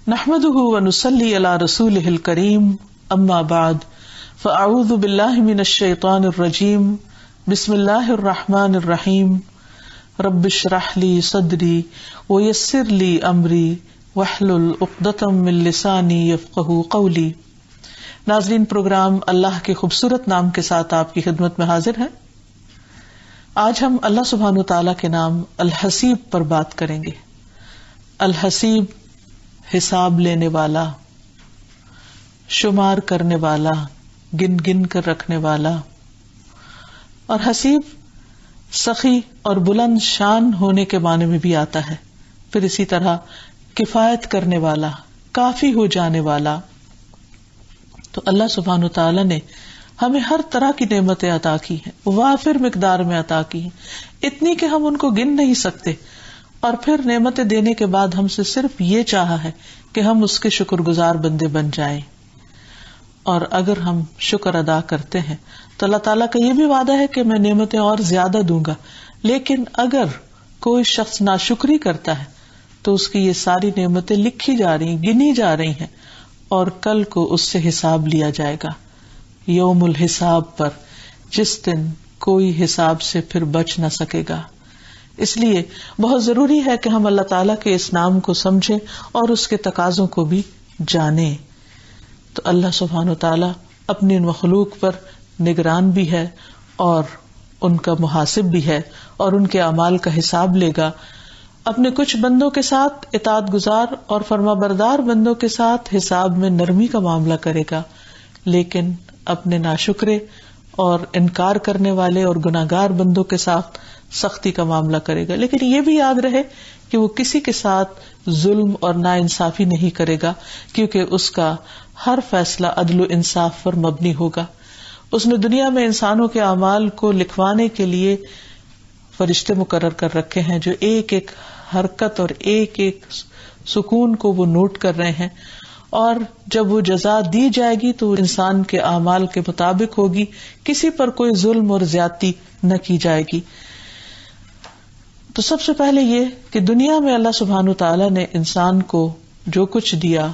نحمده ونصلي على رسوله الكريم اما بعد فاعوذ بالله من الشيطان الرجيم بسم الله الرحمن الرحيم رب اشرح لي صدري ويسر لي امري واحلل عقدة من لساني يفقهوا قولي۔ ناظرین، پروگرام اللہ کے خوبصورت نام کے ساتھ آپ کی خدمت میں حاضر ہے۔ آج ہم اللہ سبحانہ وتعالی کے نام الحسیب پر بات کریں گے۔ الحسیب حساب لینے والا، شمار کرنے والا، گن گن کر رکھنے والا، اور حسیب سخی اور بلند شان ہونے کے معنی میں بھی آتا ہے۔ پھر اسی طرح کفایت کرنے والا، کافی ہو جانے والا۔ تو اللہ سبحانہ وتعالی نے ہمیں ہر طرح کی نعمتیں عطا کی ہیں، وافر مقدار میں عطا کی ہیں، اتنی کہ ہم ان کو گن نہیں سکتے، اور پھر نعمتیں دینے کے بعد ہم سے صرف یہ چاہا ہے کہ ہم اس کے شکر گزار بندے بن جائیں۔ اور اگر ہم شکر ادا کرتے ہیں تو اللہ تعالیٰ کا یہ بھی وعدہ ہے کہ میں نعمتیں اور زیادہ دوں گا، لیکن اگر کوئی شخص ناشکری کرتا ہے تو اس کی یہ ساری نعمتیں لکھی جا رہی ہیں، گنی جا رہی ہیں، اور کل کو اس سے حساب لیا جائے گا، یوم الحساب پر، جس دن کوئی حساب سے پھر بچ نہ سکے گا۔ اس لیے بہت ضروری ہے کہ ہم اللہ تعالیٰ کے اس نام کو سمجھیں اور اس کے تقاضوں کو بھی جانیں۔ تو اللہ سبحانہ وتعالیٰ اپنی مخلوق پر نگران بھی ہے اور ان کا محاسب بھی ہے، اور ان کے اعمال کا حساب لے گا۔ اپنے کچھ بندوں کے ساتھ اطاعت گزار اور فرما بردار بندوں کے ساتھ حساب میں نرمی کا معاملہ کرے گا، لیکن اپنے ناشکرے اور انکار کرنے والے اور گناہگار بندوں کے ساتھ سختی کا معاملہ کرے گا۔ لیکن یہ بھی یاد رہے کہ وہ کسی کے ساتھ ظلم اور ناانصافی نہیں کرے گا، کیونکہ اس کا ہر فیصلہ عدل و انصاف پر مبنی ہوگا۔ اس نے دنیا میں انسانوں کے اعمال کو لکھوانے کے لیے فرشتے مقرر کر رکھے ہیں جو ایک ایک حرکت اور ایک ایک سکون کو وہ نوٹ کر رہے ہیں، اور جب وہ جزا دی جائے گی تو انسان کے اعمال کے مطابق ہوگی، کسی پر کوئی ظلم اور زیادتی نہ کی جائے گی۔ تو سب سے پہلے یہ کہ دنیا میں اللہ سبحانہ وتعالیٰ نے انسان کو جو کچھ دیا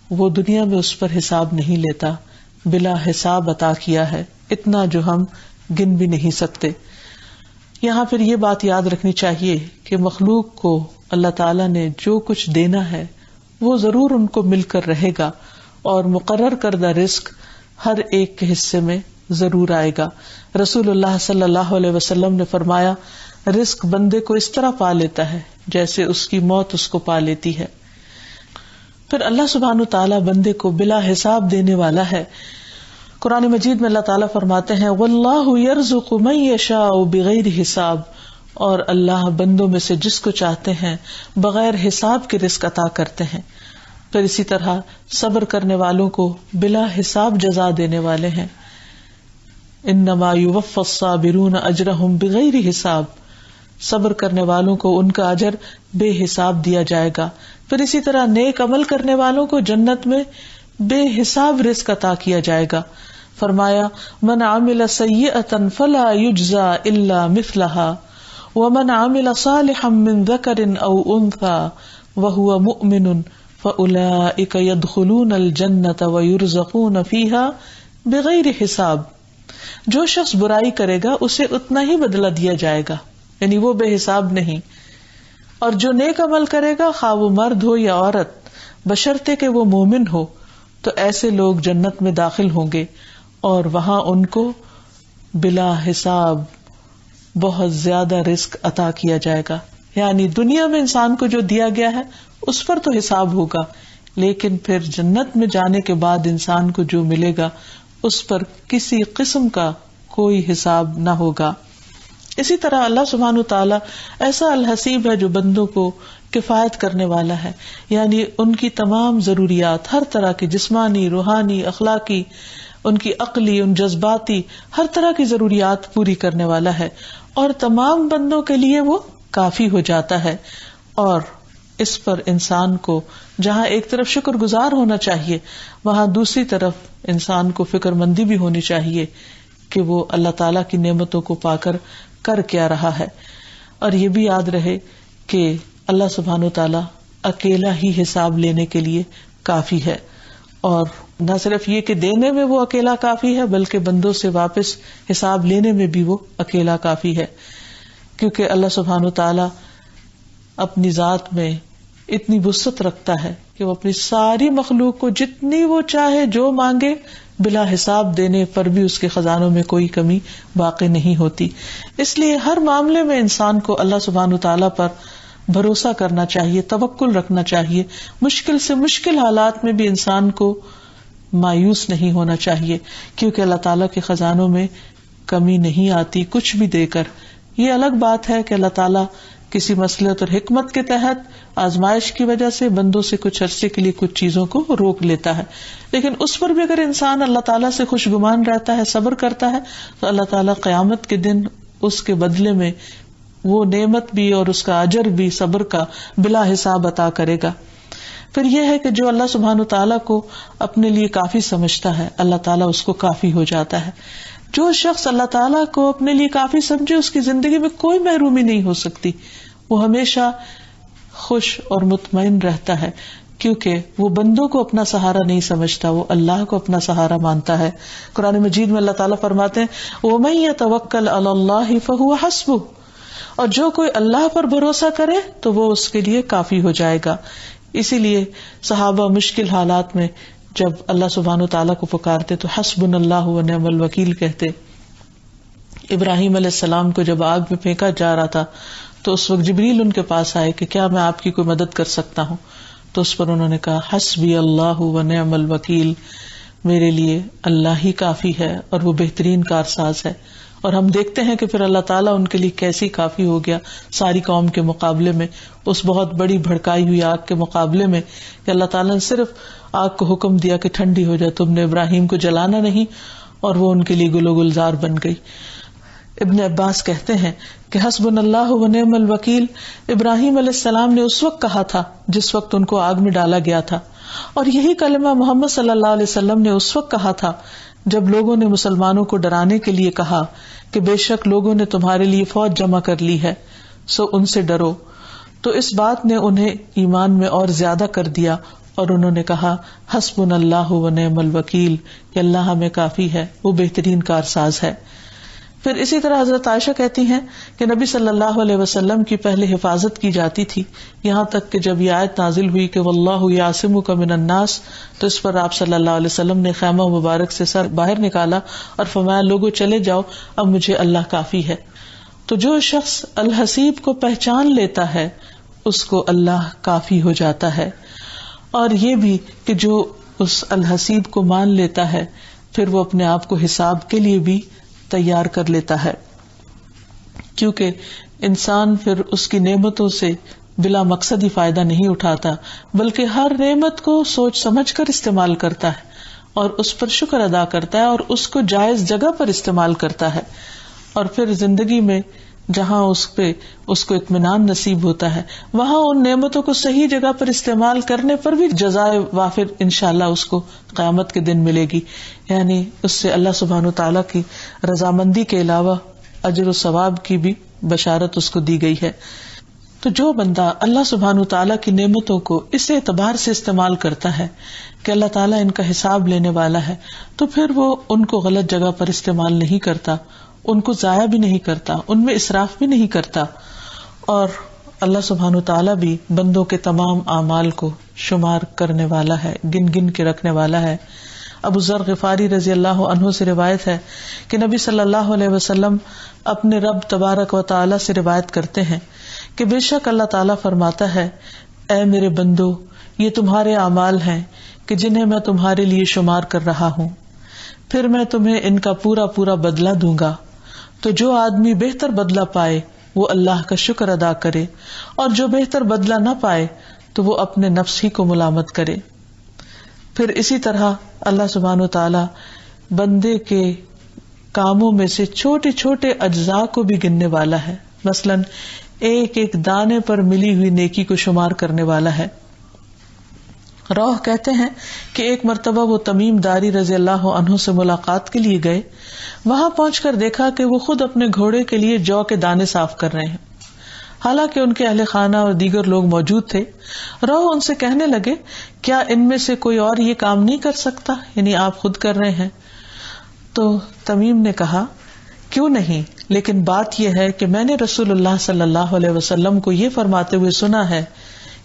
وہ دنیا میں اس پر حساب نہیں لیتا، بلا حساب عطا کیا ہے، اتنا جو ہم گن بھی نہیں سکتے۔ یہاں پھر یہ بات یاد رکھنی چاہیے کہ مخلوق کو اللہ تعالیٰ نے جو کچھ دینا ہے وہ ضرور ان کو مل کر رہے گا، اور مقرر کردہ رزق ہر ایک کے حصے میں ضرور آئے گا۔ رسول اللہ صلی اللہ علیہ وسلم نے فرمایا، رزق بندے کو اس طرح پا لیتا ہے جیسے اس کی موت اس کو پا لیتی ہے۔ پھر اللہ سبحانہ تعالیٰ بندے کو بلا حساب دینے والا ہے۔ قرآن مجید میں اللہ تعالیٰ فرماتے ہیں، وَاللَّهُ يَرْزُقُ مَن يَشَاءُ بِغَيْرِ حساب، اور اللہ بندوں میں سے جس کو چاہتے ہیں بغیر حساب کے رزق عطا کرتے ہیں۔ پھر اسی طرح صبر کرنے والوں کو بلا حساب جزا دینے والے ہیں۔ انما يوفى الصابرون اجرهم بغیر حساب، صبر کرنے والوں کو ان کا اجر بے حساب دیا جائے گا۔ پھر اسی طرح نیک عمل کرنے والوں کو جنت میں بے حساب رزق عطا کیا جائے گا۔ فرمایا، من عمل سیئۃ فلا یجزى الا مثلها ومن عمل صالحا من ذکر او انثى وهو مؤمن فاولئک يدخلون الجنة ويرزقون فيها بغیر حساب۔ جو شخص برائی کرے گا اسے اتنا ہی بدلہ دیا جائے گا، یعنی وہ بے حساب نہیں، اور جو نیک عمل کرے گا خواہ وہ مرد ہو یا عورت، بشرطے کہ وہ مومن ہو، تو ایسے لوگ جنت میں داخل ہوں گے، اور وہاں ان کو بلا حساب بہت زیادہ رزق عطا کیا جائے گا۔ یعنی دنیا میں انسان کو جو دیا گیا ہے اس پر تو حساب ہوگا، لیکن پھر جنت میں جانے کے بعد انسان کو جو ملے گا اس پر کسی قسم کا کوئی حساب نہ ہوگا۔ اسی طرح اللہ سبحانہ تعالیٰ ایسا الحسیب ہے جو بندوں کو کفایت کرنے والا ہے، یعنی ان کی تمام ضروریات، ہر طرح کی جسمانی، روحانی، اخلاقی، ان کی عقلی، ان جذباتی، ہر طرح کی ضروریات پوری کرنے والا ہے، اور تمام بندوں کے لیے وہ کافی ہو جاتا ہے۔ اور اس پر انسان کو جہاں ایک طرف شکر گزار ہونا چاہیے، وہاں دوسری طرف انسان کو فکر مندی بھی ہونی چاہیے کہ وہ اللہ تعالیٰ کی نعمتوں کو پا کر کیا رہا ہے۔ اور یہ بھی یاد رہے کہ اللہ سبحانہ و تعالیٰ اکیلا ہی حساب لینے کے لیے کافی ہے. اور نہ صرف یہ کہ دینے میں وہ اکیلا کافی ہے بلکہ بندوں سے واپس حساب لینے میں بھی وہ اکیلا کافی ہے، کیونکہ اللہ سبحانہ وتعالی اپنی ذات میں اتنی وسعت رکھتا ہے کہ وہ اپنی ساری مخلوق کو جتنی وہ چاہے جو مانگے بلا حساب دینے پر بھی اس کے خزانوں میں کوئی کمی باقی نہیں ہوتی. اس لیے ہر معاملے میں انسان کو اللہ سبحانہ وتعالی پر بھروسہ کرنا چاہیے، توکل رکھنا چاہیے. مشکل سے مشکل حالات میں بھی انسان کو مایوس نہیں ہونا چاہیے، کیونکہ اللہ تعالیٰ کے خزانوں میں کمی نہیں آتی کچھ بھی دے کر. یہ الگ بات ہے کہ اللہ تعالیٰ کسی مصلحت اور حکمت کے تحت آزمائش کی وجہ سے بندوں سے کچھ عرصے کے لیے کچھ چیزوں کو روک لیتا ہے، لیکن اس پر بھی اگر انسان اللہ تعالیٰ سے خوشگمان رہتا ہے، صبر کرتا ہے، تو اللہ تعالیٰ قیامت کے دن اس کے بدلے میں وہ نعمت بھی اور اس کا اجر بھی صبر کا بلا حساب عطا کرے گا. پھر یہ ہے کہ جو اللہ سبحانہ تعالیٰ کو اپنے لیے کافی سمجھتا ہے، اللہ تعالیٰ اس کو کافی ہو جاتا ہے. جو شخص اللہ تعالیٰ کو اپنے لیے کافی سمجھے اس کی زندگی میں کوئی محرومی نہیں ہو سکتی، وہ ہمیشہ خوش اور مطمئن رہتا ہے، کیونکہ وہ بندوں کو اپنا سہارا نہیں سمجھتا، وہ اللہ کو اپنا سہارا مانتا ہے. قرآن مجید میں اللہ تعالیٰ فرماتے ہیں وَمَن يَتَوَكَّلْ عَلَى اللَّهِ فَهُوَ حَسْبُهُ، اور جو کوئی اللہ پر بھروسہ کرے تو وہ اس کے لیے کافی ہو جائے گا. اسی لیے صحابہ مشکل حالات میں جب اللہ سبحانہ تعالیٰ کو پکارتے تو حسبنا اللہ ونعم الوکیل کہتے. ابراہیم علیہ السلام کو جب آگ میں پھینکا جا رہا تھا تو اس وقت جبریل ان کے پاس آئے کہ کیا میں آپ کی کوئی مدد کر سکتا ہوں، تو اس پر انہوں نے کہا حسبی اللہ ونعم الوکیل، میرے لیے اللہ ہی کافی ہے اور وہ بہترین کارساز ہے. اور ہم دیکھتے ہیں کہ پھر اللہ تعالیٰ ان کے لیے کیسی کافی ہو گیا ساری قوم کے مقابلے میں، اس بہت بڑی بھڑکائی ہوئی آگ کے مقابلے میں کہ اللہ تعالیٰ نے صرف آگ کو حکم دیا کہ ٹھنڈی ہو جائے، تم نے ابراہیم کو جلانا نہیں، اور وہ ان کے لیے گل و گلزار بن گئی. ابن عباس کہتے ہیں کہ حسبنا اللہ ونعم الوکیل ابراہیم علیہ السلام نے اس وقت کہا تھا جس وقت ان کو آگ میں ڈالا گیا تھا، اور یہی کلمہ محمد صلی اللہ علیہ وسلم نے اس وقت کہا تھا جب لوگوں نے مسلمانوں کو ڈرانے کے لیے کہا کہ بے شک لوگوں نے تمہارے لیے فوج جمع کر لی ہے سو ان سے ڈرو. تو اس بات نے انہیں ایمان میں اور زیادہ کر دیا اور انہوں نے کہا حسبنا اللہ ونعم الوکیل کہ اللہ ہمیں کافی ہے، وہ بہترین کارساز ہے. پھر اسی طرح حضرت عائشہ کہتی ہیں کہ نبی صلی اللہ علیہ وسلم کی پہلے حفاظت کی جاتی تھی، یہاں تک کہ جب یہ آیت نازل ہوئی کہ واللہ یعصمک من الناس، تو اس پر آپ صلی اللہ علیہ وسلم نے خیمہ مبارک سے سر باہر نکالا اور فرمایا لوگوں چلے جاؤ، اب مجھے اللہ کافی ہے. تو جو شخص الحسیب کو پہچان لیتا ہے اس کو اللہ کافی ہو جاتا ہے. اور یہ بھی کہ جو اس الحسیب کو مان لیتا ہے پھر وہ اپنے آپ کو حساب کے لیے بھی تیار کر لیتا ہے، کیونکہ انسان پھر اس کی نعمتوں سے بلا مقصد ہی فائدہ نہیں اٹھاتا بلکہ ہر نعمت کو سوچ سمجھ کر استعمال کرتا ہے اور اس پر شکر ادا کرتا ہے اور اس کو جائز جگہ پر استعمال کرتا ہے. اور پھر زندگی میں جہاں اس کو اطمینان نصیب ہوتا ہے وہاں ان نعمتوں کو صحیح جگہ پر استعمال کرنے پر بھی جزائے وافر انشاءاللہ اس کو قیامت کے دن ملے گی. یعنی اس سے اللہ سبحانہ تعالیٰ کی رضامندی کے علاوہ اجر و ثواب کی بھی بشارت اس کو دی گئی ہے. تو جو بندہ اللہ سبحانہ تعالیٰ کی نعمتوں کو اس اعتبار سے استعمال کرتا ہے کہ اللہ تعالیٰ ان کا حساب لینے والا ہے، تو پھر وہ ان کو غلط جگہ پر استعمال نہیں کرتا، ان کو ضائع بھی نہیں کرتا، ان میں اسراف بھی نہیں کرتا. اور اللہ سبحانہ تعالیٰ بھی بندوں کے تمام اعمال کو شمار کرنے والا ہے، گن گن کے رکھنے والا ہے. ابو ذر غفاری رضی اللہ عنہ سے روایت ہے کہ نبی صلی اللہ علیہ وسلم اپنے رب تبارک و تعالیٰ سے روایت کرتے ہیں کہ بے شک اللہ تعالیٰ فرماتا ہے اے میرے بندو، یہ تمہارے اعمال ہیں کہ جنہیں میں تمہارے لیے شمار کر رہا ہوں، پھر میں تمہیں ان کا پورا پورا بدلہ دوں گا. تو جو آدمی بہتر بدلہ پائے وہ اللہ کا شکر ادا کرے، اور جو بہتر بدلہ نہ پائے تو وہ اپنے نفس ہی کو ملامت کرے. پھر اسی طرح اللہ سبحانہ وتعالی بندے کے کاموں میں سے چھوٹے چھوٹے اجزاء کو بھی گننے والا ہے، مثلاً ایک ایک دانے پر ملی ہوئی نیکی کو شمار کرنے والا ہے. روح کہتے ہیں کہ ایک مرتبہ وہ تمیم داری رضی اللہ عنہ سے ملاقات کے لیے گئے، وہاں پہنچ کر دیکھا کہ وہ خود اپنے گھوڑے کے لیے جو کے دانے صاف کر رہے ہیں. حالانکہ ان کے اہل خانہ اور دیگر لوگ موجود تھے. روح ان سے کہنے لگے کیا ان میں سے کوئی اور یہ کام نہیں کر سکتا، یعنی آپ خود کر رہے ہیں. تو تمیم نے کہا کیوں نہیں، لیکن بات یہ ہے کہ میں نے رسول اللہ صلی اللہ علیہ وسلم کو یہ فرماتے ہوئے سنا ہے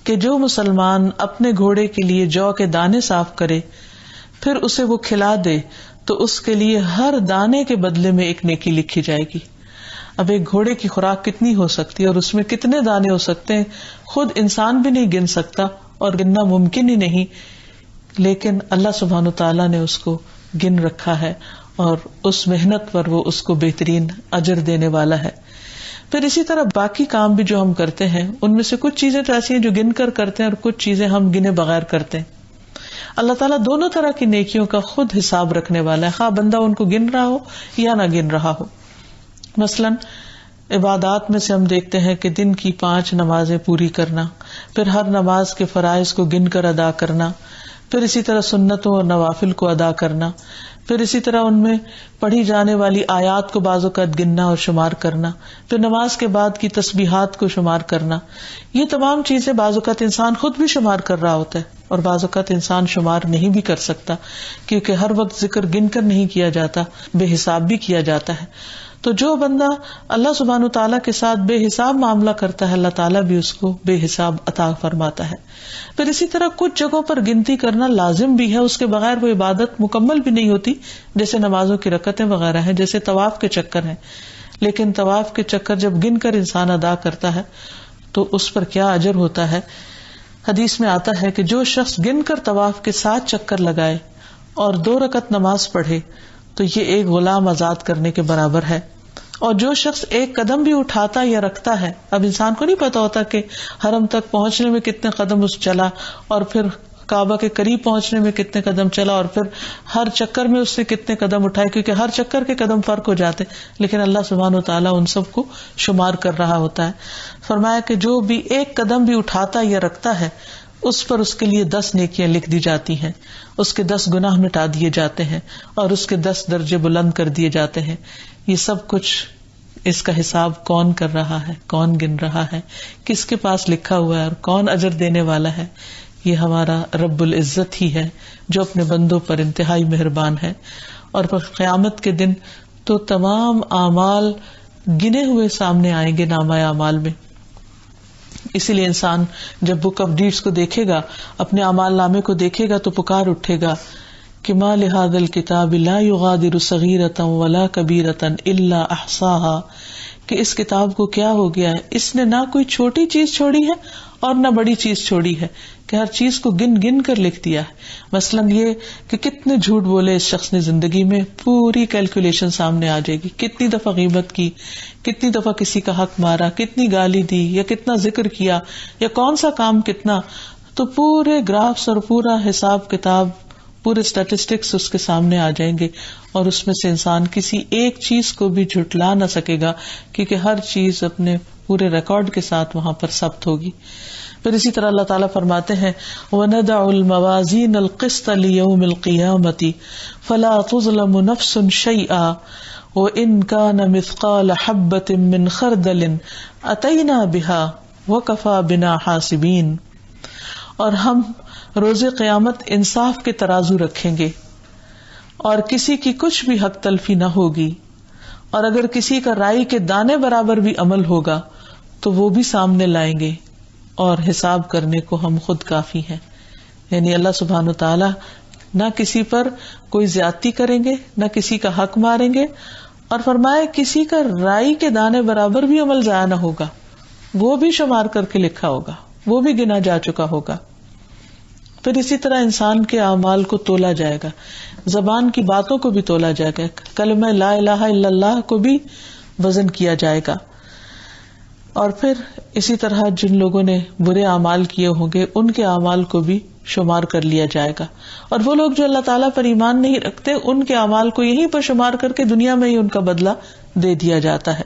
کہ جو مسلمان اپنے گھوڑے کے لیے جو کے دانے صاف کرے پھر اسے وہ کھلا دے تو اس کے لیے ہر دانے کے بدلے میں ایک نیکی لکھی جائے گی. اب ایک گھوڑے کی خوراک کتنی ہو سکتی ہے اور اس میں کتنے دانے ہو سکتے ہیں، خود انسان بھی نہیں گن سکتا اور گننا ممکن ہی نہیں، لیکن اللہ سبحانہ تعالیٰ نے اس کو گن رکھا ہے اور اس محنت پر وہ اس کو بہترین اجر دینے والا ہے. پھر اسی طرح باقی کام بھی جو ہم کرتے ہیں ان میں سے کچھ چیزیں تو ایسی ہیں جو گن کر کرتے ہیں اور کچھ چیزیں ہم گنے بغیر کرتے ہیں. اللہ تعالیٰ دونوں طرح کی نیکیوں کا خود حساب رکھنے والا ہے، خواہ بندہ ان کو گن رہا ہو یا نہ گن رہا ہو. مثلاً عبادات میں سے ہم دیکھتے ہیں کہ دن کی 5 نمازیں پوری کرنا، پھر ہر نماز کے فرائض کو گن کر ادا کرنا، پھر اسی طرح سنتوں اور نوافل کو ادا کرنا، پھر اسی طرح ان میں پڑھی جانے والی آیات کو بعض اوقات گننا اور شمار کرنا، پھر نماز کے بعد کی تسبیحات کو شمار کرنا. یہ تمام چیزیں بعض اوقات انسان خود بھی شمار کر رہا ہوتا ہے اور بعض اوقات انسان شمار نہیں بھی کر سکتا، کیونکہ ہر وقت ذکر گن کر نہیں کیا جاتا، بے حساب بھی کیا جاتا ہے. تو جو بندہ اللہ سبحانہ تعالیٰ کے ساتھ بے حساب معاملہ کرتا ہے، اللہ تعالیٰ بھی اس کو بے حساب عطا فرماتا ہے. پھر اسی طرح کچھ جگہوں پر گنتی کرنا لازم بھی ہے، اس کے بغیر وہ عبادت مکمل بھی نہیں ہوتی، جیسے نمازوں کی رکعتیں وغیرہ ہیں، جیسے طواف کے چکر ہیں. لیکن طواف کے چکر جب گن کر انسان ادا کرتا ہے تو اس پر کیا اجر ہوتا ہے. حدیث میں آتا ہے کہ جو شخص گن کر طواف کے 7 چکر لگائے اور 2 رکعت نماز پڑھے تو یہ ایک غلام آزاد کرنے کے برابر ہے. اور جو شخص ایک قدم بھی اٹھاتا یا رکھتا ہے، اب انسان کو نہیں پتا ہوتا کہ حرم تک پہنچنے میں کتنے قدم اس چلا اور پھر کعبہ کے قریب پہنچنے میں کتنے قدم چلا اور پھر ہر چکر میں اس نے کتنے قدم اٹھائے، کیونکہ ہر چکر کے قدم فرق ہو جاتے، لیکن اللہ سبحانہ وتعالیٰ ان سب کو شمار کر رہا ہوتا ہے. فرمایا کہ جو بھی ایک قدم بھی اٹھاتا یا رکھتا ہے اس پر اس کے لیے 10 نیکیاں لکھ دی جاتی ہیں، اس کے 10 گناہ مٹا دیے جاتے ہیں اور اس کے 10 درجے بلند کر دیے جاتے ہیں. یہ سب کچھ اس کا حساب کون کر رہا ہے، کون گن رہا ہے، کس کے پاس لکھا ہوا ہے اور کون اجر دینے والا ہے؟ یہ ہمارا رب العزت ہی ہے جو اپنے بندوں پر انتہائی مہربان ہے. اور پھر قیامت کے دن تو تمام اعمال گنے ہوئے سامنے آئیں گے نامہ اعمال میں. اسی لیے انسان جب بک آف ڈیڈز کو دیکھے گا، اپنے اعمال نامے کو دیکھے گا تو پکار اٹھے گا کہ ما لہذا الکتاب لا یغادر صغیرۃ ولا کبیرۃ الا احصاها، کہ اس کتاب کو کیا ہو گیا ہے، اس نے نہ کوئی چھوٹی چیز چھوڑی ہے اور نہ بڑی چیز چھوڑی ہے، کہ ہر چیز کو گن گن کر لکھ دیا ہے. مثلاً یہ کہ کتنے جھوٹ بولے اس شخص نے زندگی میں، پوری کیلکولیشن سامنے آ جائے گی. کتنی دفعہ غیبت کی، کتنی دفعہ کسی کا حق مارا، کتنی گالی دی یا کتنا ذکر کیا یا کون سا کام کتنا، تو پورے گرافس اور پورا حساب کتاب، پورے اسٹیٹسٹکس اس کے سامنے آ جائیں گے اور اس میں سے انسان کسی ایک چیز کو بھی جھٹلا نہ سکے گا، کیونکہ ہر چیز اپنے پورے ریکارڈ کے ساتھ وہاں پر ثبت ہوگی. پھر اسی طرح اللہ تعالیٰ فرماتے ہیں وَنَدَعُ الْمَوَازِينَ الْقِسْطَ لِيَوْمِ الْقِيَامَةِ فَلَا تُظْلَمُ نَفْسٌ شَيْئًا وَإِنْ كَانَ مِثْقَالَ حَبَّةٍ مِّنْ خَرْدَلٍ أَتَيْنَا بِهَا وَكَفَى بِنَا حَاسِبِينَ. اور ہم روز قیامت انصاف کے ترازو رکھیں گے اور کسی کی کچھ بھی حق تلفی نہ ہوگی، اور اگر کسی کا رائی کے دانے برابر بھی عمل ہوگا تو وہ بھی سامنے لائیں گے اور حساب کرنے کو ہم خود کافی ہیں. یعنی اللہ سبحانہ تعالیٰ نہ کسی پر کوئی زیادتی کریں گے، نہ کسی کا حق ماریں گے، اور فرمایا کسی کا رائی کے دانے برابر بھی عمل ضائع نہ ہوگا، وہ بھی شمار کر کے لکھا ہوگا، وہ بھی گنا جا چکا ہوگا. پھر اسی طرح انسان کے اعمال کو تولا جائے گا، زبان کی باتوں کو بھی تولا جائے گا، کلمہ لا الہ الا اللہ کو بھی وزن کیا جائے گا. اور پھر اسی طرح جن لوگوں نے برے اعمال کیے ہوں گے ان کے اعمال کو بھی شمار کر لیا جائے گا، اور وہ لوگ جو اللہ تعالیٰ پر ایمان نہیں رکھتے ان کے اعمال کو یہیں پر شمار کر کے دنیا میں ہی ان کا بدلہ دے دیا جاتا ہے.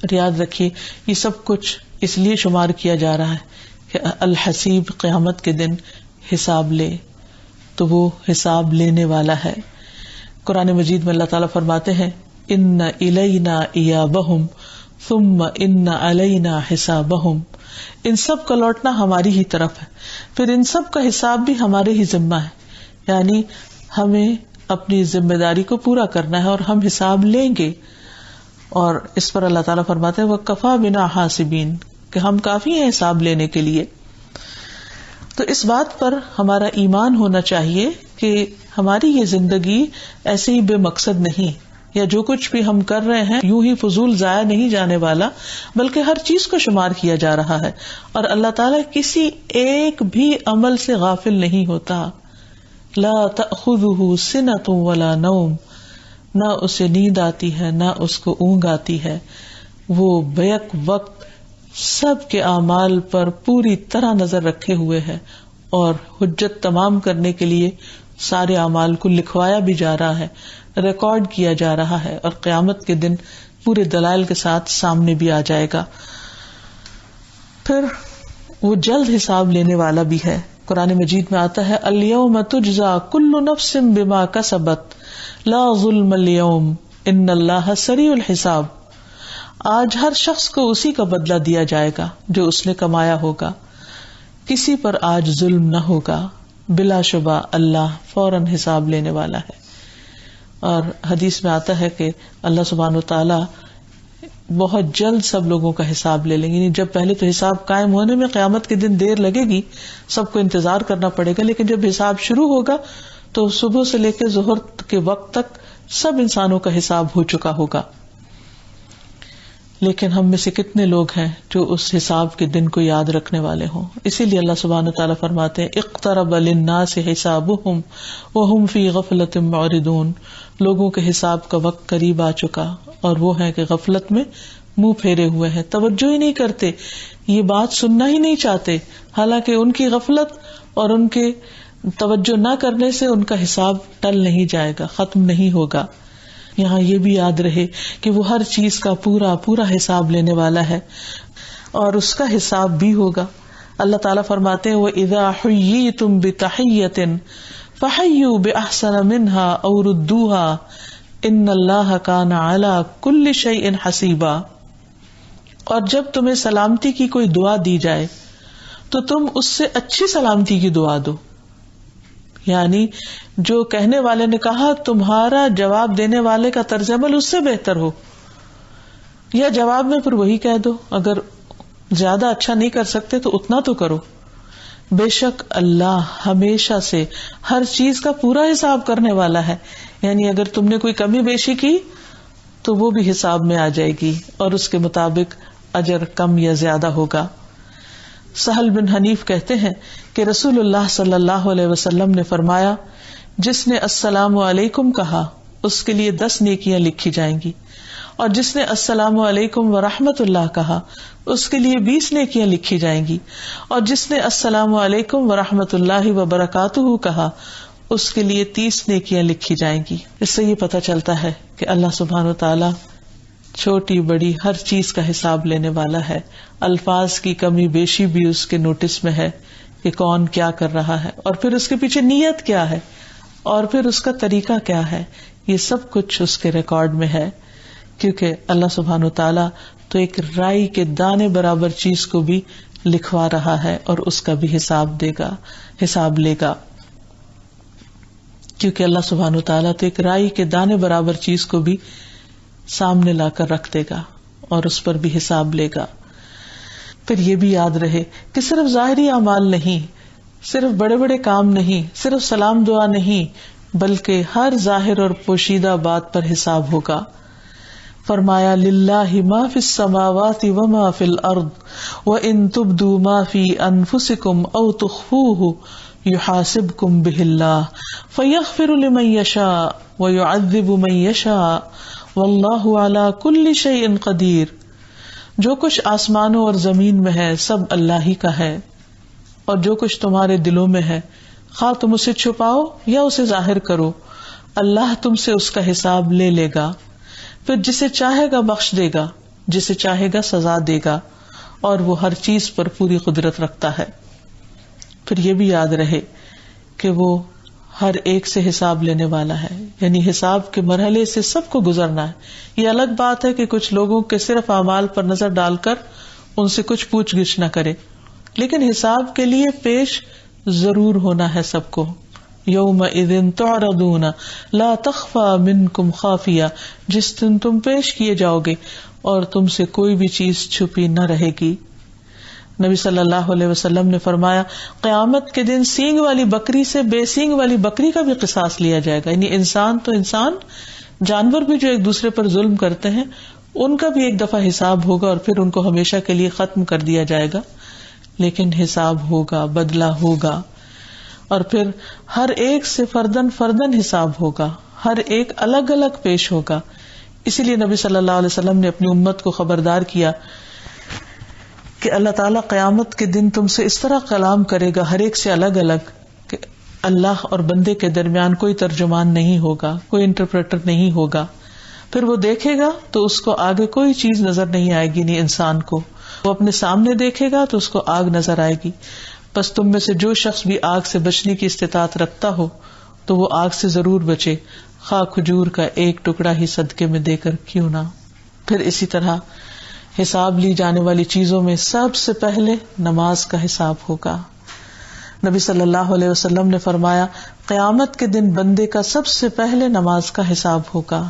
اور یاد رکھیے یہ سب کچھ اس لیے شمار کیا جا رہا ہے کہ الحسیب قیامت کے دن حساب لے، تو وہ حساب لینے والا ہے. قرآن مجید میں اللہ تعالیٰ فرماتے ہیں ان الینا ایابہم ثم ان علینا حسابہم، ان سب کا لوٹنا ہماری ہی طرف ہے، پھر ان سب کا حساب بھی ہمارے ہی ذمہ ہے، یعنی ہمیں اپنی ذمہ داری کو پورا کرنا ہے اور ہم حساب لیں گے. اور اس پر اللہ تعالیٰ فرماتے ہیں وَكَفَى بِنَا حَاسِبِينَ، کہ ہم کافی ہیں حساب لینے کے لیے. تو اس بات پر ہمارا ایمان ہونا چاہیے کہ ہماری یہ زندگی ایسے ہی بے مقصد نہیں، یا جو کچھ بھی ہم کر رہے ہیں یوں ہی فضول ضائع نہیں جانے والا، بلکہ ہر چیز کو شمار کیا جا رہا ہے. اور اللہ تعالیٰ کسی ایک بھی عمل سے غافل نہیں ہوتا. لا تأخذہ سنۃ ولا نوم، نہ اسے نیند آتی ہے نہ اس کو اونگ آتی ہے، وہ بیک وقت سب کے اعمال پر پوری طرح نظر رکھے ہوئے ہے، اور حجت تمام کرنے کے لیے سارے اعمال کو لکھوایا بھی جا رہا ہے، ریکارڈ کیا جا رہا ہے، اور قیامت کے دن پورے دلائل کے ساتھ سامنے بھی آ جائے گا. پھر وہ جلد حساب لینے والا بھی ہے. قرآن مجید میں آتا ہے الیوم تجزا کل نفس بما کسبت لا ظلم اليوم ان اللہ سریع الحساب. آج ہر شخص کو اسی کا بدلہ دیا جائے گا جو اس نے کمایا ہوگا، کسی پر آج ظلم نہ ہوگا، بلا شبہ اللہ فوراً حساب لینے والا ہے. اور حدیث میں آتا ہے کہ اللہ سبحانہ وتعالی بہت جلد سب لوگوں کا حساب لے لیں گے. جب پہلے تو حساب قائم ہونے میں قیامت کے دن دیر لگے گی، سب کو انتظار کرنا پڑے گا، لیکن جب حساب شروع ہوگا تو صبح سے لے کے ظہر کے وقت تک سب انسانوں کا حساب ہو چکا ہوگا. لیکن ہم میں سے کتنے لوگ ہیں جو اس حساب کے دن کو یاد رکھنے والے ہوں. اسی لیے اللہ سبحانہ وتعالیٰ فرماتے ہیں اقترب للناس حسابهم وهم فی غفلۃ معرضون، لوگوں کے حساب کا وقت قریب آ چکا اور وہ ہیں کہ غفلت میں منہ پھیرے ہوئے ہیں، توجہ ہی نہیں کرتے، یہ بات سننا ہی نہیں چاہتے، حالانکہ ان کی غفلت اور ان کے توجہ نہ کرنے سے ان کا حساب ٹل نہیں جائے گا، ختم نہیں ہوگا. یہاں یہ بھی یاد رہے کہ وہ ہر چیز کا پورا پورا حساب لینے والا ہے اور اس کا حساب بھی ہوگا. اللہ تعالیٰ فرماتے ہیں وَإِذَا حُيِّيتُم بِتَحِيَّةٍ فَحَيُّوا بِأَحْسَنَ مِنْهَا أَوْ رُدُّوهَا إِنَّ اللَّهَ كَانَ عَلَى كُلِّ شَيْءٍ حَسِيبًا. اور جب تمہیں سلامتی کی کوئی دعا دی جائے تو تم اس سے اچھی سلامتی کی دعا دو، یعنی جو کہنے والے نے کہا تمہارا جواب دینے والے کا طرز عمل اس سے بہتر ہو، یا جواب میں پھر وہی کہہ دو، اگر زیادہ اچھا نہیں کر سکتے تو اتنا تو کرو. بے شک اللہ ہمیشہ سے ہر چیز کا پورا حساب کرنے والا ہے، یعنی اگر تم نے کوئی کمی بیشی کی تو وہ بھی حساب میں آ جائے گی اور اس کے مطابق اجر کم یا زیادہ ہوگا. سہل بن حنیف کہتے ہیں کہ رسول اللہ صلی اللہ علیہ وسلم نے فرمایا جس نے السلام علیکم کہا اس کے لیے 10 نیکیاں لکھی جائیں گی، اور جس نے السلام علیکم ورحمۃ اللہ کہا اس کے لیے 20 نیکیاں لکھی جائیں گی، اور جس نے السلام علیکم ورحمۃ اللہ وبرکاتہ کہا اس کے لیے 30 نیکیاں لکھی جائیں گی. اس سے یہ پتہ چلتا ہے کہ اللہ سبحانہ وتعالی چھوٹی بڑی ہر چیز کا حساب لینے والا ہے. الفاظ کی کمی بیشی بھی اس کے نوٹس میں ہے کہ کون کیا کر رہا ہے، اور پھر اس کے پیچھے نیت کیا ہے، اور پھر اس کا طریقہ کیا ہے، یہ سب کچھ اس کے ریکارڈ میں ہے. کیونکہ اللہ سبحانہ وتعالی تو ایک رائی کے دانے برابر چیز کو بھی لکھوا رہا ہے اور اس کا بھی حساب لے گا. کیونکہ اللہ سبحانہ وتعالی تو ایک رائی کے دانے برابر چیز کو بھی سامنے لا کر رکھ دے گا اور اس پر بھی حساب لے گا. پھر یہ بھی یاد رہے کہ صرف ظاہری اعمال نہیں، صرف بڑے بڑے کام نہیں، صرف سلام دعا نہیں، بلکہ ہر ظاہر اور پوشیدہ بات پر حساب ہوگا. فرمایا للہ ما فی السماوات وما فی الارض وان تبدوا ما فی انفسکم او تخفوہ یحاسبکم بہ اللہ فیغفر لمن یشاء ویعذب من یشاء واللہ علی کل شیء قدیر. جو کچھ آسمانوں اور زمین میں ہے سب اللہ ہی کا ہے، اور جو کچھ تمہارے دلوں میں ہے خواہ تم اسے چھپاؤ یا اسے ظاہر کرو، اللہ تم سے اس کا حساب لے لے گا. پھر جسے چاہے گا بخش دے گا، جسے چاہے گا سزا دے گا، اور وہ ہر چیز پر پوری قدرت رکھتا ہے. پھر یہ بھی یاد رہے کہ وہ ہر ایک سے حساب لینے والا ہے، یعنی حساب کے مرحلے سے سب کو گزرنا ہے۔ یہ الگ بات ہے کہ کچھ لوگوں کے صرف اعمال پر نظر ڈال کر ان سے کچھ پوچھ گچھ نہ کرے، لیکن حساب کے لیے پیش ضرور ہونا ہے سب کو۔ یومئذ تعرضون لا تخفی منکم خافیہ، جس دن تم پیش کیے جاؤ گے اور تم سے کوئی بھی چیز چھپی نہ رہے گی۔ نبی صلی اللہ علیہ وسلم نے فرمایا قیامت کے دن سینگ والی بکری سے بے سینگ والی بکری کا بھی قصاص لیا جائے گا، یعنی انسان تو انسان، جانور بھی جو ایک دوسرے پر ظلم کرتے ہیں ان کا بھی ایک دفعہ حساب ہوگا اور پھر ان کو ہمیشہ کے لیے ختم کر دیا جائے گا، لیکن حساب ہوگا، بدلہ ہوگا، اور پھر ہر ایک سے فردن فردن حساب ہوگا، ہر ایک الگ الگ پیش ہوگا۔ اسی لیے نبی صلی اللہ علیہ وسلم نے اپنی امت کو خبردار کیا کہ اللہ تعالیٰ قیامت کے دن تم سے اس طرح کلام کرے گا، ہر ایک سے الگ الگ، کہ اللہ اور بندے کے درمیان کوئی ترجمان نہیں ہوگا، کوئی انٹرپریٹر نہیں ہوگا۔ پھر وہ دیکھے گا تو اس کو آگے کوئی چیز نظر نہیں آئے گی، نہیں انسان کو، وہ اپنے سامنے دیکھے گا تو اس کو آگ نظر آئے گی۔ بس تم میں سے جو شخص بھی آگ سے بچنے کی استطاعت رکھتا ہو تو وہ آگ سے ضرور بچے، خواہ کھجور کا ایک ٹکڑا ہی صدقے میں دے کر کیوں نہ۔ پھر اسی طرح حساب لی جانے والی چیزوں میں سب سے پہلے نماز کا حساب ہوگا۔ نبی صلی اللہ علیہ وسلم نے فرمایا قیامت کے دن بندے کا سب سے پہلے نماز کا حساب ہوگا،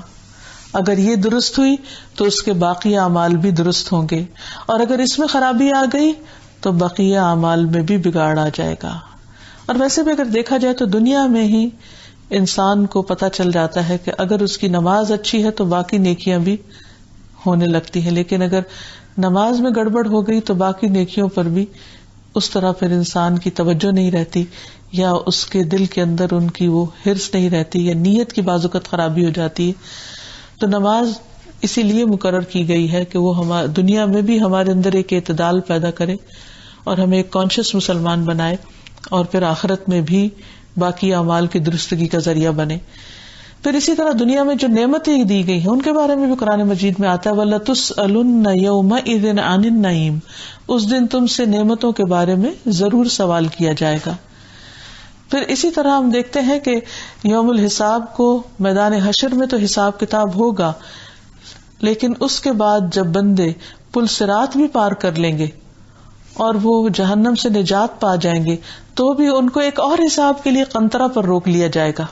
اگر یہ درست ہوئی تو اس کے باقی اعمال بھی درست ہوں گے، اور اگر اس میں خرابی آ گئی تو بقیہ اعمال میں بھی بگاڑ آ جائے گا۔ اور ویسے بھی اگر دیکھا جائے تو دنیا میں ہی انسان کو پتہ چل جاتا ہے کہ اگر اس کی نماز اچھی ہے تو باقی نیکیاں بھی ہونے لگتی ہیں، لیکن اگر نماز میں گڑبڑ ہو گئی تو باقی نیکیوں پر بھی اس طرح پھر انسان کی توجہ نہیں رہتی، یا اس کے دل کے اندر ان کی وہ حرص نہیں رہتی، یا نیت کی بعض اوقات خرابی ہو جاتی ہے۔ تو نماز اسی لیے مقرر کی گئی ہے کہ وہ دنیا میں بھی ہمارے اندر ایک اعتدال پیدا کرے اور ہمیں ایک کانشیس مسلمان بنائے، اور پھر آخرت میں بھی باقی اعمال کی درستگی کا ذریعہ بنے۔ پھر اسی طرح دنیا میں جو نعمتیں دی گئی ہیں ان کے بارے میں بھی قرآن مجید میں آتا ہے وَلَتُسْأَلُنَّ يَوْمَئِذٍ عَنِ النَّعِيمِ، اس دن تم سے نعمتوں کے بارے میں ضرور سوال کیا جائے گا۔ پھر اسی طرح ہم دیکھتے ہیں کہ یوم الحساب کو میدان حشر میں تو حساب کتاب ہوگا، لیکن اس کے بعد جب بندے پل صراط بھی پار کر لیں گے اور وہ جہنم سے نجات پا جائیں گے تو بھی ان کو ایک اور حساب کے لیے قنطرہ پر روک لیا جائے گا۔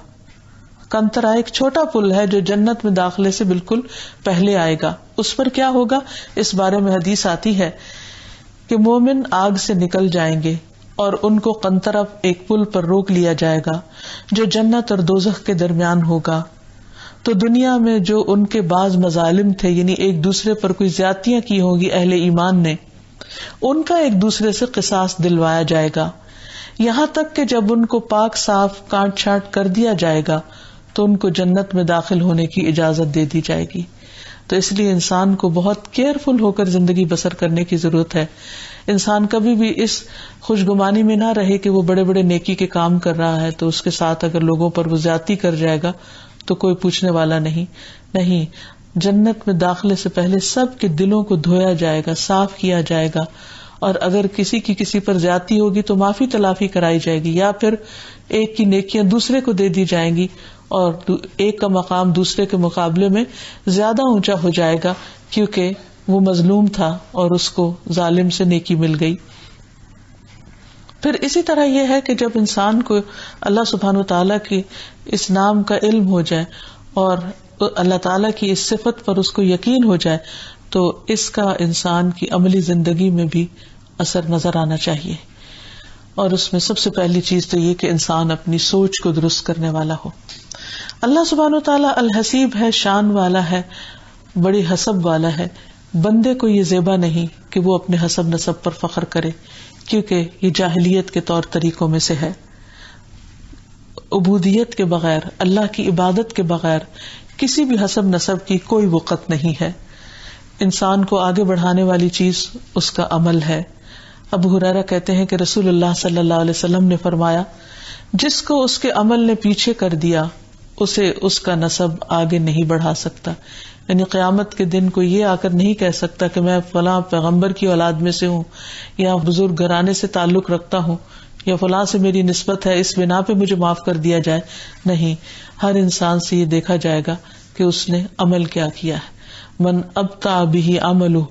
قنطرہ ایک چھوٹا پل ہے جو جنت میں داخلے سے بالکل پہلے آئے گا۔ اس پر کیا ہوگا اس بارے میں حدیث آتی ہے کہ مومن آگ سے نکل جائیں گے اور ان کو قنطرہ ایک پل پر روک لیا جائے گا جو جنت اور دوزخ کے درمیان ہوگا۔ تو دنیا میں جو ان کے بعض مظالم تھے، یعنی ایک دوسرے پر کوئی زیادتیاں کی ہوں گی اہل ایمان نے، ان کا ایک دوسرے سے قصاص دلوایا جائے گا، یہاں تک کہ جب ان کو پاک صاف کاٹ چھانٹ کر دیا جائے گا تو ان کو جنت میں داخل ہونے کی اجازت دے دی جائے گی۔ تو اس لیے انسان کو بہت کیئرفل ہو کر زندگی بسر کرنے کی ضرورت ہے۔ انسان کبھی بھی اس خوشگمانی میں نہ رہے کہ وہ بڑے بڑے نیکی کے کام کر رہا ہے تو اس کے ساتھ اگر لوگوں پر وہ زیادتی کر جائے گا تو کوئی پوچھنے والا نہیں۔ جنت میں داخلے سے پہلے سب کے دلوں کو دھویا جائے گا، صاف کیا جائے گا، اور اگر کسی کی کسی پر زیادتی ہوگی تو معافی تلافی کرائی جائے گی، یا پھر ایک کی نیکیاں دوسرے کو دے دی جائیں گی اور ایک کا مقام دوسرے کے مقابلے میں زیادہ اونچا ہو جائے گا کیونکہ وہ مظلوم تھا اور اس کو ظالم سے نیکی مل گئی۔ پھر اسی طرح یہ ہے کہ جب انسان کو اللہ سبحانہ وتعالیٰ کی اس نام کا علم ہو جائے اور اللہ تعالیٰ کی اس صفت پر اس کو یقین ہو جائے تو اس کا انسان کی عملی زندگی میں بھی اثر نظر آنا چاہیے، اور اس میں سب سے پہلی چیز تو یہ کہ انسان اپنی سوچ کو درست کرنے والا ہو۔ اللہ سبحانہ وتعالیٰ الحسیب ہے، شان والا ہے، بڑی حسب والا ہے۔ بندے کو یہ زیبا نہیں کہ وہ اپنے حسب نسب پر فخر کرے، کیونکہ یہ جاہلیت کے طور طریقوں میں سے ہے۔ عبودیت کے بغیر، اللہ کی عبادت کے بغیر کسی بھی حسب نسب کی کوئی وقت نہیں ہے۔ انسان کو آگے بڑھانے والی چیز اس کا عمل ہے۔ ابو ہریرہ کہتے ہیں کہ رسول اللہ صلی اللہ علیہ وسلم نے فرمایا، جس کو اس کے عمل نے پیچھے کر دیا اسے اس کا نسب آگے نہیں بڑھا سکتا، یعنی قیامت کے دن کو یہ آ کر نہیں کہہ سکتا کہ میں فلاں پیغمبر کی اولاد میں سے ہوں یا بزرگ گھرانے سے تعلق رکھتا ہوں، یا فلاں سے میری نسبت ہے اس بنا پہ مجھے معاف کر دیا جائے. نہیں، ہر انسان سے یہ دیکھا جائے گا کہ اس نے عمل کیا کیا ہے. من ابطأ به عملہ،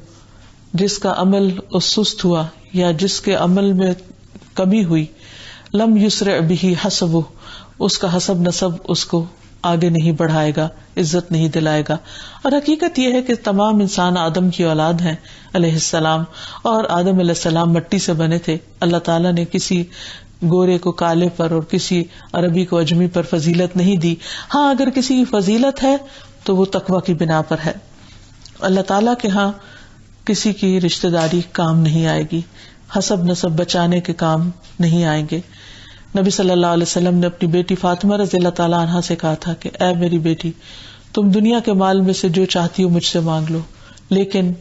جس کا عمل سست ہوا یا جس کے عمل میں کمی ہوئی، لم یسرع به حسبہ، اس کا حسب نسب اس کو آگے نہیں بڑھائے گا، عزت نہیں دلائے گا. اور حقیقت یہ ہے کہ تمام انسان آدم کی اولاد ہیں علیہ السلام، اور آدم علیہ السلام مٹی سے بنے تھے. اللہ تعالیٰ نے کسی گورے کو کالے پر اور کسی عربی کو اجمی پر فضیلت نہیں دی. ہاں اگر کسی کی فضیلت ہے تو وہ تقوی کی بنا پر ہے. اللہ تعالیٰ کے ہاں کسی کی رشتہ داری کام نہیں آئے گی، حسب نسب بچانے کے کام نہیں آئیں گے. نبی صلی اللہ علیہ وسلم نے اپنی بیٹی فاطمہ رضی اللہ تعالیٰ عنہا سے کہا تھا کہ اے میری بیٹی، تم دنیا کے مال میں سے جو چاہتی ہو مجھ سے مانگ لو، لیکن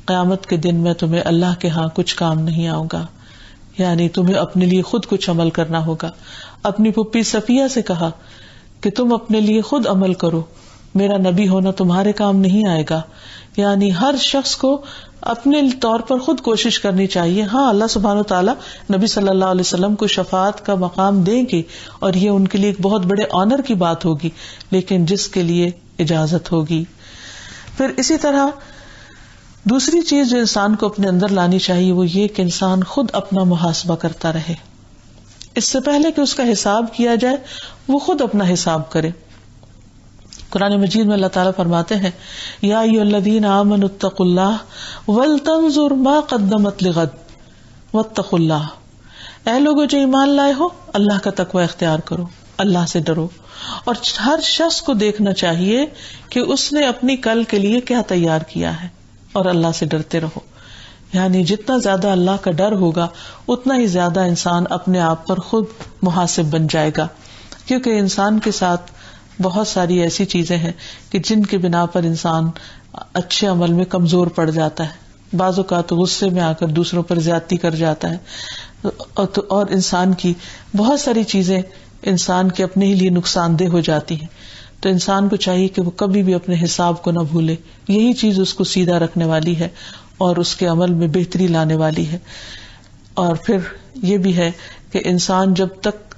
قیامت کے دن میں تمہیں اللہ کے ہاں کچھ کام نہیں آؤں گا. یعنی تمہیں اپنے لیے خود کچھ عمل کرنا ہوگا. اپنی پھپھی صفیہ سے کہا کہ تم اپنے لیے خود عمل کرو، میرا نبی ہونا تمہارے کام نہیں آئے گا. یعنی ہر شخص کو اپنے طور پر خود کوشش کرنی چاہیے. ہاں اللہ سبحانہ وتعالیٰ نبی صلی اللہ علیہ وسلم کو شفاعت کا مقام دیں گے اور یہ ان کے لیے ایک بہت بڑے آنر کی بات ہوگی، لیکن جس کے لیے اجازت ہوگی. پھر اسی طرح دوسری چیز جو انسان کو اپنے اندر لانی چاہیے وہ یہ کہ انسان خود اپنا محاسبہ کرتا رہے. اس سے پہلے کہ اس کا حساب کیا جائے وہ خود اپنا حساب کرے. قرآن مجید میں اللہ تعالیٰ فرماتے ہیں یا ایھا الذین آمنوا اتقوا اللہ ولتنظر ما قدمت لغد واتقوا اللہ. اے لوگو جو ایمان لائے ہو، اللہ کا تقوی اختیار کرو، اللہ سے ڈرو، اور ہر شخص کو دیکھنا چاہیے کہ اس نے اپنی کل کے لیے کیا تیار کیا ہے، اور اللہ سے ڈرتے رہو. یعنی جتنا زیادہ اللہ کا ڈر ہوگا اتنا ہی زیادہ انسان اپنے آپ پر خود محاسب بن جائے گا. کیونکہ انسان کے ساتھ بہت ساری ایسی چیزیں ہیں کہ جن کے بنا پر انسان اچھے عمل میں کمزور پڑ جاتا ہے. بعض اوقات غصے میں آ کر دوسروں پر زیادتی کر جاتا ہے، اور انسان کی بہت ساری چیزیں انسان کے اپنے ہی لیے نقصان دہ ہو جاتی ہیں. تو انسان کو چاہیے کہ وہ کبھی بھی اپنے حساب کو نہ بھولے. یہی چیز اس کو سیدھا رکھنے والی ہے اور اس کے عمل میں بہتری لانے والی ہے. اور پھر یہ بھی ہے کہ انسان جب تک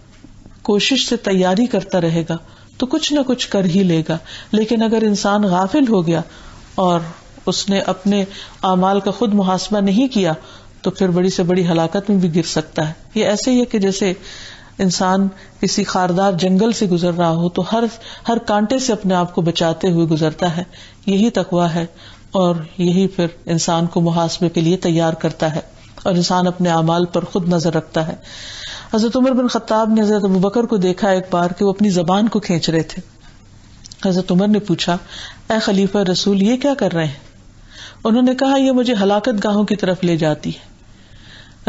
کوشش سے تیاری کرتا رہے گا تو کچھ نہ کچھ کر ہی لے گا. لیکن اگر انسان غافل ہو گیا اور اس نے اپنے اعمال کا خود محاسبہ نہیں کیا تو پھر بڑی سے بڑی ہلاکت میں بھی گر سکتا ہے. یہ ایسے ہی ہے کہ جیسے انسان کسی خاردار جنگل سے گزر رہا ہو تو ہر کانٹے سے اپنے آپ کو بچاتے ہوئے گزرتا ہے. یہی تقویٰ ہے اور یہی پھر انسان کو محاسبے کے لیے تیار کرتا ہے اور انسان اپنے اعمال پر خود نظر رکھتا ہے. حضرت عمر بن خطاب نے حضرت ابوبکر کو دیکھا ایک بار کہ وہ اپنی زبان کو کھینچ رہے تھے. حضرت عمر نے پوچھا اے خلیفہ رسول یہ کیا کر رہے ہیں؟ انہوں نے کہا یہ مجھے ہلاکت گاہوں کی طرف لے جاتی ہے.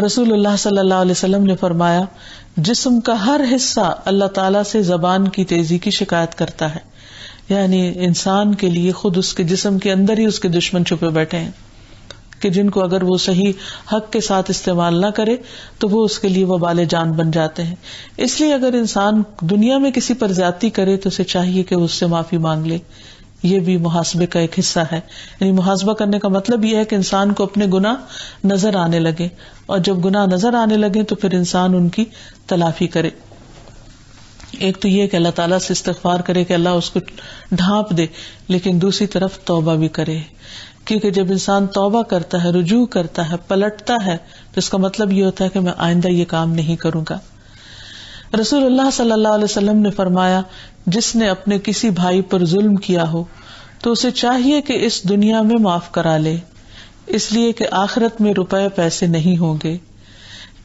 رسول اللہ صلی اللہ علیہ وسلم نے فرمایا جسم کا ہر حصہ اللہ تعالیٰ سے زبان کی تیزی کی شکایت کرتا ہے. یعنی انسان کے لیے خود اس کے جسم کے اندر ہی اس کے دشمن چھپے بیٹھے ہیں کہ جن کو اگر وہ صحیح حق کے ساتھ استعمال نہ کرے تو وہ اس کے لیے وبال جان بن جاتے ہیں. اس لیے اگر انسان دنیا میں کسی پر زیادتی کرے تو اسے چاہیے کہ وہ اس سے معافی مانگ لے. یہ بھی محاسبے کا ایک حصہ ہے. یعنی محاسبہ کرنے کا مطلب یہ ہے کہ انسان کو اپنے گناہ نظر آنے لگے، اور جب گناہ نظر آنے لگے تو پھر انسان ان کی تلافی کرے. ایک تو یہ کہ اللہ تعالیٰ سے استغفار کرے کہ اللہ اس کو ڈھانپ دے، لیکن دوسری طرف توبہ بھی کرے. کیونکہ جب انسان توبہ کرتا ہے، رجوع کرتا ہے، پلٹتا ہے تو اس کا مطلب یہ ہوتا ہے کہ میں آئندہ یہ کام نہیں کروں گا. رسول اللہ صلی اللہ علیہ وسلم نے فرمایا جس نے اپنے کسی بھائی پر ظلم کیا ہو تو اسے چاہیے کہ اس دنیا میں معاف کرا لے، اس لیے کہ آخرت میں روپے پیسے نہیں ہوں گے.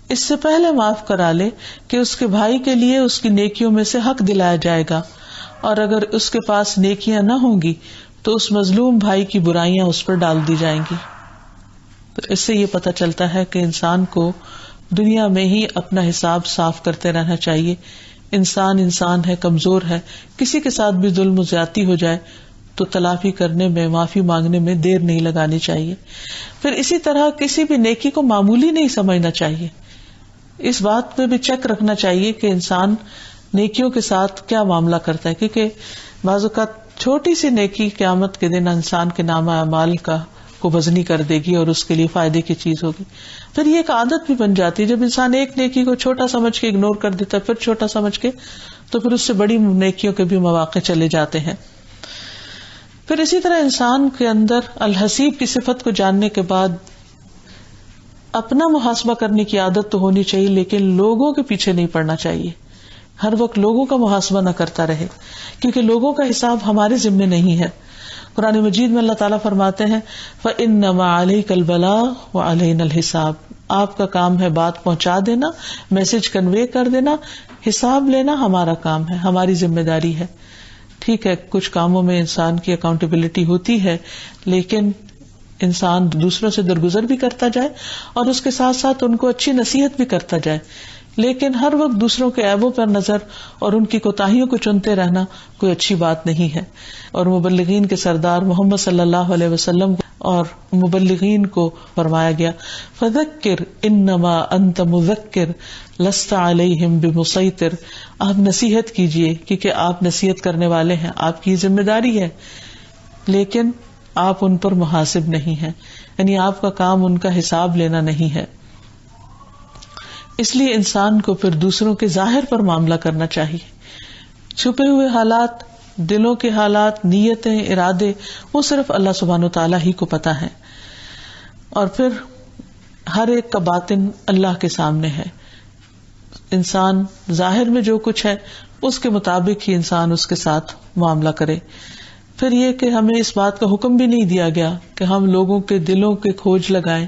اس سے پہلے معاف کرا لے کہ اس کے بھائی کے لیے اس کی نیکیوں میں سے حق دلایا جائے گا، اور اگر اس کے پاس نیکیاں نہ ہوں گی تو اس مظلوم بھائی کی برائیاں اس پر ڈال دی جائیں گی. تو اس سے یہ پتہ چلتا ہے کہ انسان کو دنیا میں ہی اپنا حساب صاف کرتے رہنا چاہیے. انسان ہے، کمزور ہے، کسی کے ساتھ بھی ظلم و زیادتی ہو جائے تو تلافی کرنے میں، معافی مانگنے میں دیر نہیں لگانی چاہیے. پھر اسی طرح کسی بھی نیکی کو معمولی نہیں سمجھنا چاہیے. اس بات پہ بھی چیک رکھنا چاہیے کہ انسان نیکیوں کے ساتھ کیا معاملہ کرتا ہے، کیونکہ بعض اوقات چھوٹی سی نیکی قیامت کے دن انسان کے نامہ اعمال کا کو وزنی کر دے گی اور اس کے لیے فائدے کی چیز ہوگی. پھر یہ ایک عادت بھی بن جاتی ہے. جب انسان ایک نیکی کو چھوٹا سمجھ کے اگنور کر دیتا ہے, پھر چھوٹا سمجھ کے, تو پھر اس سے بڑی نیکیوں کے بھی مواقع چلے جاتے ہیں. پھر اسی طرح انسان کے اندر الحسیب کی صفت کو جاننے کے بعد اپنا محاسبہ کرنے کی عادت تو ہونی چاہیے, لیکن لوگوں کے پیچھے نہیں پڑنا چاہیے. ہر وقت لوگوں کا محاسبہ نہ کرتا رہے, کیونکہ لوگوں کا حساب ہمارے ذمے نہیں ہے. قرآن مجید میں اللہ تعالیٰ فرماتے ہیں فَإِنَّمَا عَلَيْكَ الْبَلَاغُ وَعَلَيْنَا الْحِسَابُ, آپ کا کام ہے بات پہنچا دینا, میسج کنوے کر دینا, حساب لینا ہمارا کام ہے, ہماری ذمہ داری ہے. ٹھیک ہے, کچھ کاموں میں انسان کی اکاؤنٹیبلٹی ہوتی ہے, لیکن انسان دوسروں سے درگزر بھی کرتا جائے اور اس کے ساتھ ساتھ ان کو اچھی نصیحت بھی کرتا جائے, لیکن ہر وقت دوسروں کے عیبوں پر نظر اور ان کی کوتاہیوں کو چنتے رہنا کوئی اچھی بات نہیں ہے. اور مبلغین کے سردار محمد صلی اللہ علیہ وسلم اور مبلغین کو فرمایا گیا فذکر انما انت مذکر لست علیہم بمسیطر, آپ نصیحت کیجئے کیونکہ آپ نصیحت کرنے والے ہیں, آپ کی ذمہ داری ہے, لیکن آپ ان پر محاسب نہیں ہیں, یعنی آپ کا کام ان کا حساب لینا نہیں ہے. اس لیے انسان کو پھر دوسروں کے ظاہر پر معاملہ کرنا چاہیے. چھپے ہوئے حالات, دلوں کے حالات, نیتیں, ارادے, وہ صرف اللہ سبحانہ و تعالیٰ ہی کو پتہ ہے. اور پھر ہر ایک کا باطن اللہ کے سامنے ہے. انسان ظاہر میں جو کچھ ہے اس کے مطابق ہی انسان اس کے ساتھ معاملہ کرے. پھر یہ کہ ہمیں اس بات کا حکم بھی نہیں دیا گیا کہ ہم لوگوں کے دلوں کے کھوج لگائیں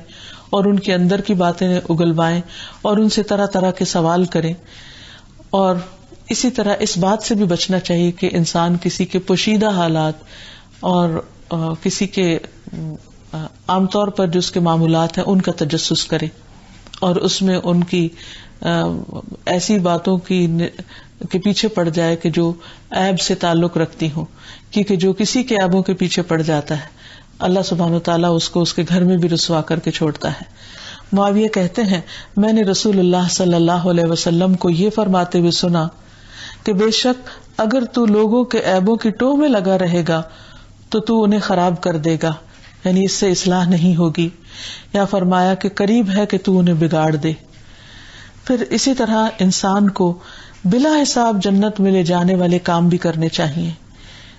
اور ان کے اندر کی باتیں اگلوائیں اور ان سے طرح طرح کے سوال کریں. اور اسی طرح اس بات سے بھی بچنا چاہیے کہ انسان کسی کے پوشیدہ حالات اور کسی کے عام طور پر جو اس کے معمولات ہیں ان کا تجسس کرے اور اس میں ان کی ایسی باتوں کی کے پیچھے پڑ جائے کہ جو عیب سے تعلق رکھتی ہوں, کیونکہ جو کسی کے عیبوں کے پیچھے پڑ جاتا ہے اللہ سبحانہ و تعالیٰ اس کو اس کے گھر میں بھی رسوا کر کے چھوڑتا ہے. معاویہ کہتے ہیں میں نے رسول اللہ صلی اللہ علیہ وسلم کو یہ فرماتے ہوئے سنا کہ بے شک اگر تو لوگوں کے عیبوں کی ٹوہ میں لگا رہے گا تو انہیں خراب کر دے گا, یعنی اس سے اصلاح نہیں ہوگی, یا فرمایا کہ قریب ہے کہ تو انہیں بگاڑ دے. پھر اسی طرح انسان کو بلا حساب جنت میں لے جانے والے کام بھی کرنے چاہیے.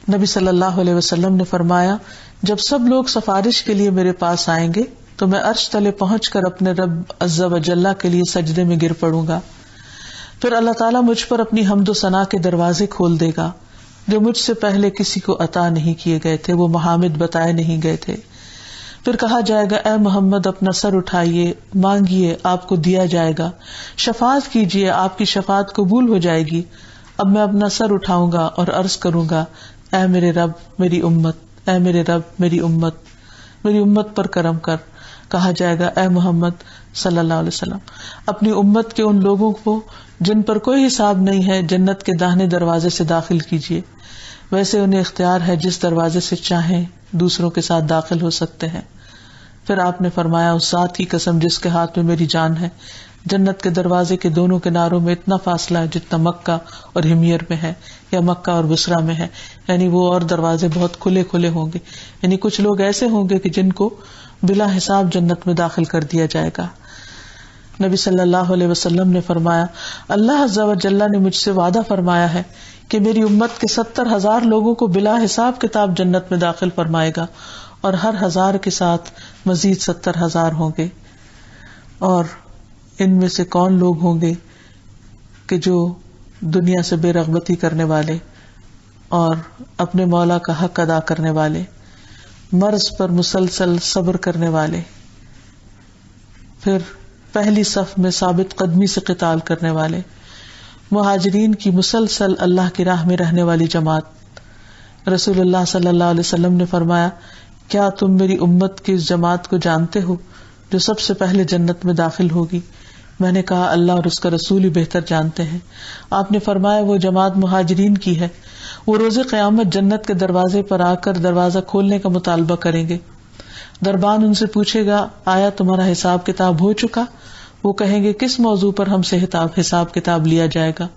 نبی صلی اللہ علیہ وسلم نے فرمایا جب سب لوگ سفارش کے لیے میرے پاس آئیں گے تو میں عرش تلے پہنچ کر اپنے رب عز و جل کے لیے سجدے میں گر پڑوں گا. پھر اللہ تعالیٰ مجھ پر اپنی حمد و ثنا کے دروازے کھول دے گا جو مجھ سے پہلے کسی کو عطا نہیں کیے گئے تھے, وہ محامد بتائے نہیں گئے تھے. پھر کہا جائے گا اے محمد اپنا سر اٹھائیے, مانگیے آپ کو دیا جائے گا, شفاعت کیجیے آپ کی شفاعت قبول ہو جائے گی. اب میں اپنا سر اٹھاؤں گا اور عرض کروں گا اے میرے رب میری امت, اے میرے رب میری امت, میری امت پر کرم کر. کہا جائے گا اے محمد صلی اللہ علیہ وسلم اپنی امت کے ان لوگوں کو جن پر کوئی حساب نہیں ہے جنت کے داہنے دروازے سے داخل کیجیے, ویسے انہیں اختیار ہے جس دروازے سے چاہیں دوسروں کے ساتھ داخل ہو سکتے ہیں. پھر آپ نے فرمایا اس ذات کی قسم جس کے ہاتھ میں میری جان ہے, جنت کے دروازے کے دونوں کناروں میں اتنا فاصلہ ہے جتنا مکہ اور ہمیر میں ہے یا مکہ اور بصرہ میں ہے, یعنی وہ اور دروازے بہت کھلے کھلے ہوں گے. یعنی کچھ لوگ ایسے ہوں گے کہ جن کو بلا حساب جنت میں داخل کر دیا جائے گا. نبی صلی اللہ علیہ وسلم نے فرمایا اللہ عز و جل نے مجھ سے وعدہ فرمایا ہے کہ میری امت کے 70,000 لوگوں کو بلا حساب کتاب جنت میں داخل فرمائے گا اور ہر 1000 کے ساتھ مزید 70,000 ہوں گے. اور ان میں سے کون لوگ ہوں گے کہ جو دنیا سے بے رغبتی کرنے والے اور اپنے مولا کا حق ادا کرنے والے, مرض پر مسلسل صبر کرنے والے, پھر پہلی صف میں ثابت قدمی سے قتال کرنے والے, مہاجرین کی مسلسل اللہ کی راہ میں رہنے والی جماعت. رسول اللہ صلی اللہ علیہ وسلم نے فرمایا کیا تم میری امت کی اس جماعت کو جانتے ہو جو سب سے پہلے جنت میں داخل ہوگی؟ میں نے کہا اللہ اور اس کا رسول ہی بہتر جانتے ہیں. آپ نے فرمایا وہ جماعت مہاجرین کی ہے, وہ روز قیامت جنت کے دروازے پر آ کر دروازہ کھولنے کا مطالبہ کریں گے. دربان ان سے پوچھے گا آیا تمہارا حساب کتاب ہو چکا؟ وہ کہیں گے کس موضوع پر ہم سے حساب کتاب لیا جائے گا؟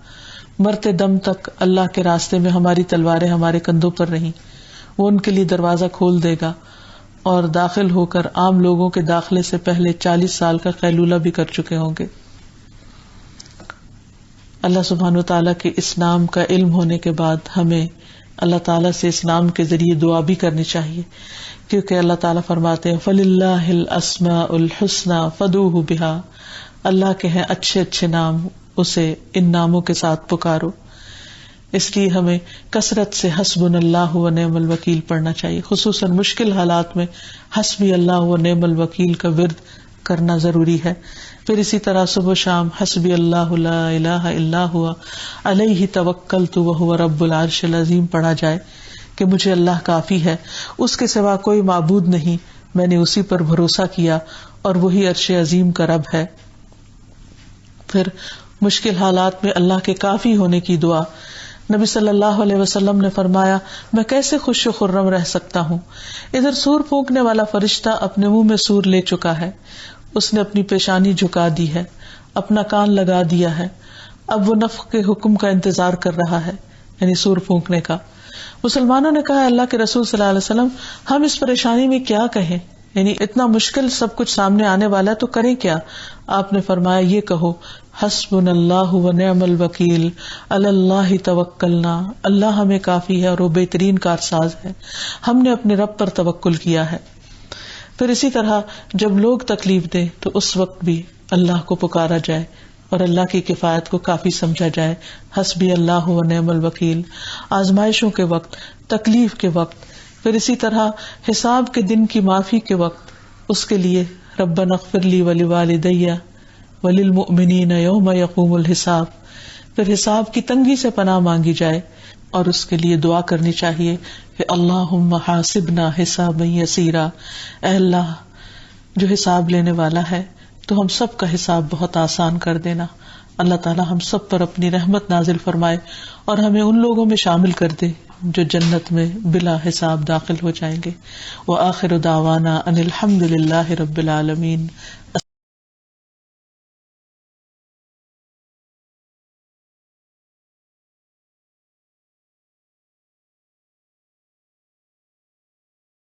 مرتے دم تک اللہ کے راستے میں ہماری تلواریں ہمارے کندھوں پر رہیں. وہ ان کے لیے دروازہ کھول دے گا اور داخل ہو کر عام لوگوں کے داخلے سے پہلے 40 سال کا قیلولہ بھی کر چکے ہوں گے. اللہ سبحانہ وتعالیٰ کے اس نام کا علم ہونے کے بعد ہمیں اللہ تعالیٰ سے اس نام کے ذریعے دعا بھی کرنی چاہیے، کیونکہ اللہ تعالیٰ فرماتے ہیں فَلِلَّهِ الْأَسْمَاءُ الْحُسْنَى فَادْعُوهُ بِهَا، اللہ کے ہیں اچھے اچھے نام، اسے ان ناموں کے ساتھ پکارو. اس لیے ہمیں کثرت سے حسبنا اللہ و نعم الوکیل پڑھنا چاہیے، خصوصاً مشکل حالات میں حسبی اللہ و نعم الوکیل کا ورد کرنا ضروری ہے. پھر اسی طرح صبح و شام حسبی اللہ لا الہ الا ہوا علیہ توکلت وہو رب العرش العظیم پڑھا جائے کہ مجھے اللہ کافی ہے، اس کے سوا کوئی معبود نہیں، میں نے اسی پر بھروسہ کیا اور وہی عرش عظیم کا رب ہے. پھر مشکل حالات میں اللہ کے کافی ہونے کی دعا. نبی صلی اللہ علیہ وسلم نے فرمایا میں کیسے خوش و خرم رہ سکتا ہوں، ادھر سور پھونکنے والا فرشتہ اپنے منہ میں سور لے چکا ہے، اس نے اپنی پیشانی جھکا دی ہے، اپنا کان لگا دیا ہے، اب وہ نفخ کے حکم کا انتظار کر رہا ہے، یعنی سور پھونکنے کا. مسلمانوں نے کہا اللہ کے رسول صلی اللہ علیہ وسلم ہم اس پریشانی میں کیا کہیں، یعنی اتنا مشکل سب کچھ سامنے آنے والا ہے تو کریں کیا؟ آپ نے فرمایا یہ کہو حسبنا اللہ و نعم الوکیل علی اللہ توکلنا، اللہ ہمیں کافی ہے اور وہ بہترین کارساز ہے، ہم نے اپنے رب پر توکل کیا ہے. پھر اسی طرح جب لوگ تکلیف دیں تو اس وقت بھی اللہ کو پکارا جائے اور اللہ کی کفایت کو کافی سمجھا جائے. حسبی اللہ و نعم الوکیل آزمائشوں کے وقت، تکلیف کے وقت، پھر اسی طرح حساب کے دن کی معافی کے وقت اس کے لیے ربنا اغفر لی ولوالدی وللمؤمنین یوم یقوم الحساب. پھر حساب کی تنگی سے پناہ مانگی جائے اور اس کے لیے دعا کرنی چاہیے کہ اللہم حاسبنا حسابا یسیرا، اے اللہ جو حساب لینے والا ہے تو ہم سب کا حساب بہت آسان کر دینا. اللہ تعالی ہم سب پر اپنی رحمت نازل فرمائے اور ہمیں ان لوگوں میں شامل کر دے جو جنت میں بلا حساب داخل ہو جائیں گے. وآخر دعوانا ان الحمد للہ رب العالمین.